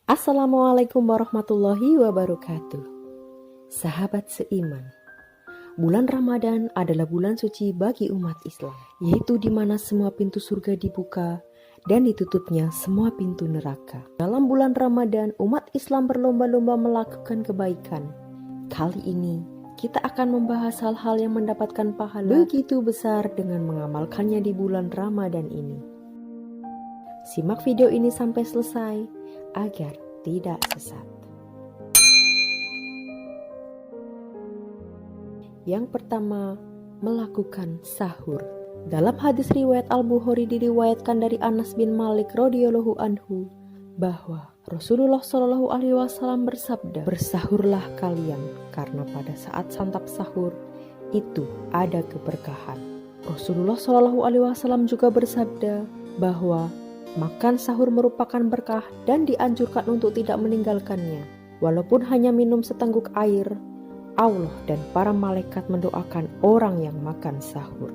Assalamualaikum warahmatullahi wabarakatuh. Sahabat seiman, bulan Ramadan adalah bulan suci bagi umat Islam, yaitu di mana semua pintu surga dibuka dan ditutupnya semua pintu neraka. Dalam bulan Ramadan, umat Islam berlomba-lomba melakukan kebaikan. Kali ini, kita akan membahas hal-hal yang mendapatkan pahala begitu besar dengan mengamalkannya di bulan Ramadan ini. Simak video ini sampai selesai agar tidak sesat. Yang pertama, melakukan sahur. Dalam hadis riwayat Al-Bukhari diriwayatkan dari Anas bin Malik radhiyallahu anhu bahwa Rasulullah Shallallahu alaihi wasallam bersabda, "Bersahurlah kalian karena pada saat santap sahur itu ada keberkahan." Rasulullah Shallallahu alaihi wasallam juga bersabda bahwa makan sahur merupakan berkah dan dianjurkan untuk tidak meninggalkannya. Walaupun hanya minum setengguk air, Allah dan para malaikat mendoakan orang yang makan sahur.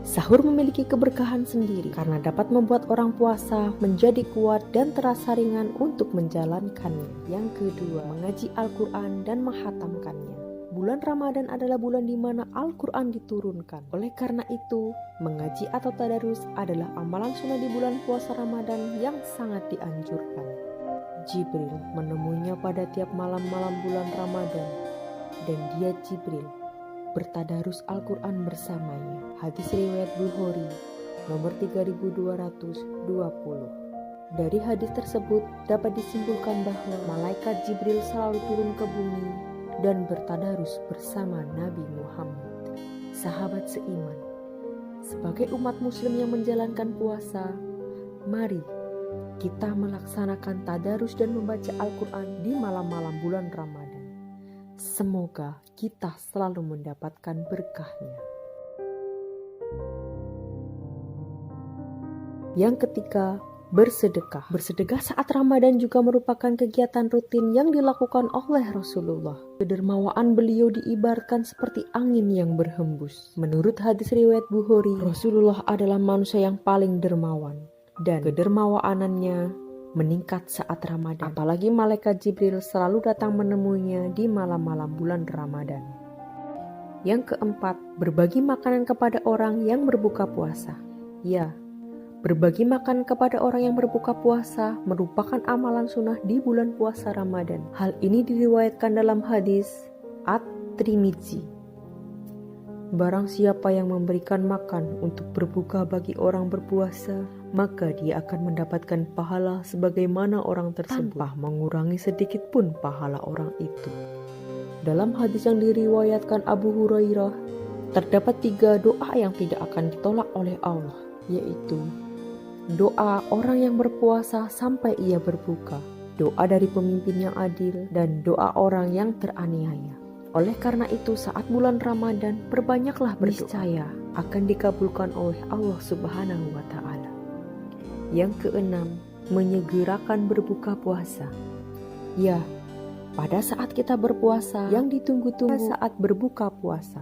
Sahur memiliki keberkahan sendiri karena dapat membuat orang puasa menjadi kuat dan terasa ringan untuk menjalankannya. Yang kedua, mengaji Al-Quran dan menghatamkannya. Bulan Ramadan adalah bulan di mana Al-Quran diturunkan. Oleh karena itu, mengaji atau tadarus adalah amalan sunnah di bulan puasa Ramadan yang sangat dianjurkan. Jibril menemuinya pada tiap malam-malam bulan Ramadan, dan dia Jibril bertadarus Al-Quran bersamanya. Hadis riwayat Bukhari nomor 3220. Dari hadis tersebut dapat disimpulkan bahwa malaikat Jibril selalu turun ke bumi dan bertadarus bersama Nabi Muhammad. Sahabat seiman, sebagai umat muslim yang menjalankan puasa, mari kita melaksanakan tadarus dan membaca Al-Quran di malam-malam bulan Ramadan. Semoga kita selalu mendapatkan berkahnya. Yang ketiga, bersedekah. Bersedekah saat Ramadan juga merupakan kegiatan rutin yang dilakukan oleh Rasulullah. Kedermawaan beliau diibaratkan seperti angin yang berhembus. Menurut hadis riwayat Bukhari, Rasulullah adalah manusia yang paling dermawan dan kedermawanannya meningkat saat Ramadan. Apalagi malaikat Jibril selalu datang menemuinya di malam-malam bulan Ramadan. Yang keempat, berbagi makanan kepada orang yang berbuka puasa. Ya, berbagi makan kepada orang yang berbuka puasa merupakan amalan sunnah di bulan puasa Ramadan. Hal ini diriwayatkan dalam hadis At-Tirmidzi. Barang siapa yang memberikan makan untuk berbuka bagi orang berpuasa, maka dia akan mendapatkan pahala sebagaimana orang tersebut, tanpa mengurangi sedikit pun pahala orang itu. Dalam hadis yang diriwayatkan Abu Hurairah, terdapat 3 doa yang tidak akan ditolak oleh Allah, yaitu doa orang yang berpuasa sampai ia berbuka, doa dari pemimpin yang adil, dan doa orang yang teraniaya. Oleh karena itu, saat bulan Ramadan, perbanyaklah berdoa, niscaya akan dikabulkan oleh Allah Subhanahu wa Ta'ala. Yang keenam, menyegerakan berbuka puasa. Ya, pada saat kita berpuasa, yang ditunggu-tunggu saat berbuka puasa.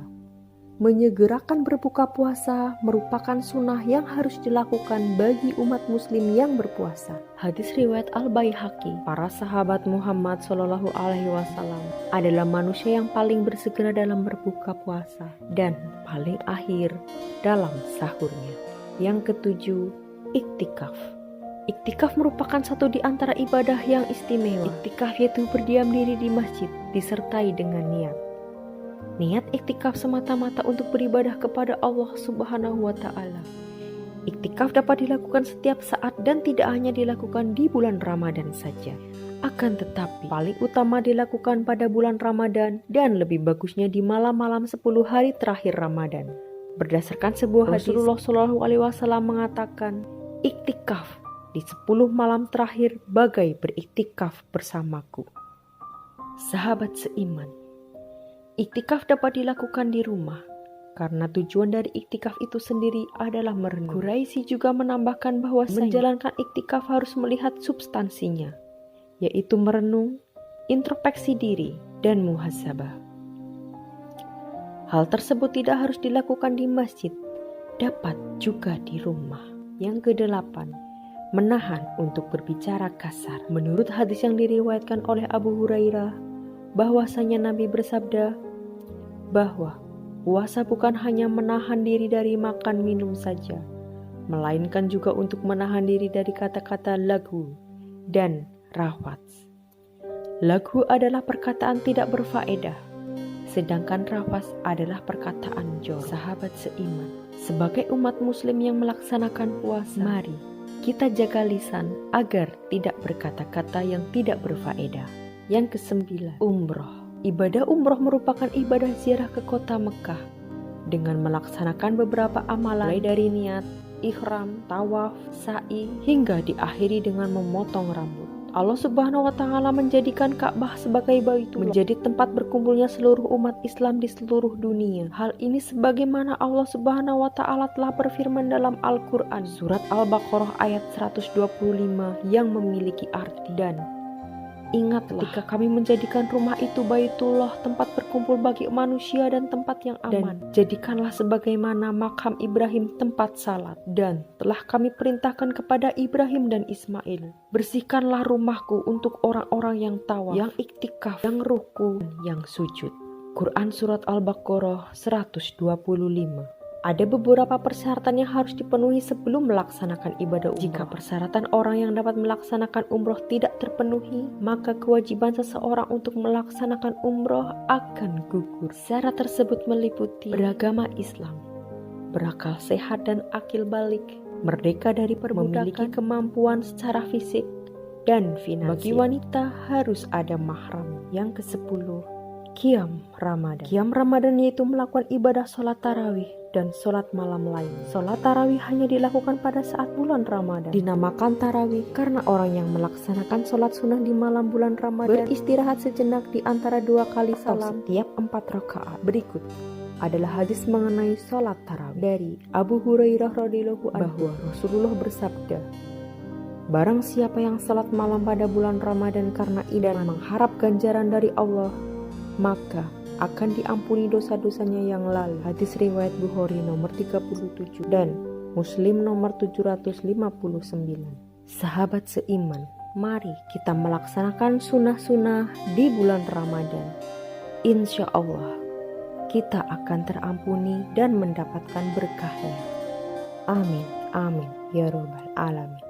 Menyegerakan berbuka puasa merupakan sunnah yang harus dilakukan bagi umat muslim yang berpuasa. Hadis riwayat Al-Baihaqi, para sahabat Muhammad Shallallahu alaihi wasallam adalah manusia yang paling bersegera dalam berbuka puasa dan paling akhir dalam sahurnya. Yang ketujuh, iktikaf. Iktikaf merupakan satu di antara ibadah yang istimewa. Iktikaf yaitu berdiam diri di masjid disertai dengan niat. Niat iktikaf semata-mata untuk beribadah kepada Allah Subhanahu wa Ta'ala. Iktikaf dapat dilakukan setiap saat dan tidak hanya dilakukan di bulan Ramadan saja. Akan tetapi, paling utama dilakukan pada bulan Ramadan dan lebih bagusnya di malam-malam 10 hari terakhir Ramadan. Berdasarkan sebuah hadis, Rasulullah Shallallahu alaihi wasallam mengatakan, iktikaf di 10 malam terakhir bagai beriktikaf bersamaku. Sahabat seiman, iktikaf dapat dilakukan di rumah, karena tujuan dari iktikaf itu sendiri adalah merenung. Quraisy juga menambahkan bahwa menjalankan iktikaf harus melihat substansinya, yaitu merenung, introspeksi diri, dan muhasabah. Hal tersebut tidak harus dilakukan di masjid, dapat juga di rumah. Yang kedelapan, menahan untuk berbicara kasar. Menurut hadis yang diriwayatkan oleh Abu Hurairah, bahwasanya Nabi bersabda bahwa puasa bukan hanya menahan diri dari makan minum saja, melainkan juga untuk menahan diri dari kata-kata laghu dan rafats. Laghu adalah perkataan tidak berfaedah, sedangkan rafats adalah perkataan jorok. Sahabat seiman, sebagai umat muslim yang melaksanakan puasa, mari kita jaga lisan agar tidak berkata-kata yang tidak berfaedah. Yang ke-9, umroh. Ibadah umroh merupakan ibadah ziarah ke kota Mekah dengan melaksanakan beberapa amalan, mulai dari niat, ihram, tawaf, sa'i, hingga diakhiri dengan memotong rambut. Allah Subhanahu wa Ta'ala menjadikan Ka'bah sebagai Baitullah, menjadi tempat berkumpulnya seluruh umat Islam di seluruh dunia. Hal ini sebagaimana Allah Subhanahu wa Ta'ala telah berfirman dalam Al-Quran, surat Al-Baqarah ayat 125 yang memiliki arti, dan ingatlah ketika kami menjadikan rumah itu Baitullah, tempat berkumpul bagi manusia dan tempat yang aman. Dan jadikanlah sebagaimana makam Ibrahim tempat salat. Dan telah kami perintahkan kepada Ibrahim dan Ismail, bersihkanlah rumahku untuk orang-orang yang tawaf, yang iktikaf, yang ruku, yang sujud. Quran Surat Al-Baqarah 125. Ada beberapa persyaratan yang harus dipenuhi sebelum melaksanakan ibadah umroh. Jika persyaratan orang yang dapat melaksanakan umroh tidak terpenuhi, maka kewajiban seseorang untuk melaksanakan umroh akan gugur. Syarat tersebut meliputi beragama Islam, berakal sehat dan akil balik, merdeka dari perbudakan, memiliki kemampuan secara fisik dan finansial. Bagi wanita harus ada mahram. Yang ke-10, Qiyam Ramadan. Qiyam Ramadan yaitu melakukan ibadah sholat tarawih dan sholat malam lain. Sholat tarawih hanya dilakukan pada saat bulan Ramadan. Dinamakan tarawih karena orang yang melaksanakan sholat sunnah di malam bulan Ramadan beristirahat sejenak di antara 2 kali salam setiap 4 rakaat. Berikut adalah hadis mengenai sholat tarawih dari Abu Hurairah radhiyallahu anhu bahwa Rasulullah bersabda, barang siapa yang sholat malam pada bulan Ramadan karena iman mengharap ganjaran dari Allah, maka akan diampuni dosa-dosanya yang lalu. Hadis riwayat Bukhari nomor 37 dan Muslim nomor 759. Sahabat seiman, mari kita melaksanakan sunnah-sunnah di bulan Ramadan. Insya Allah kita akan terampuni dan mendapatkan berkahnya. Amin, amin, ya Rabbal Alamin.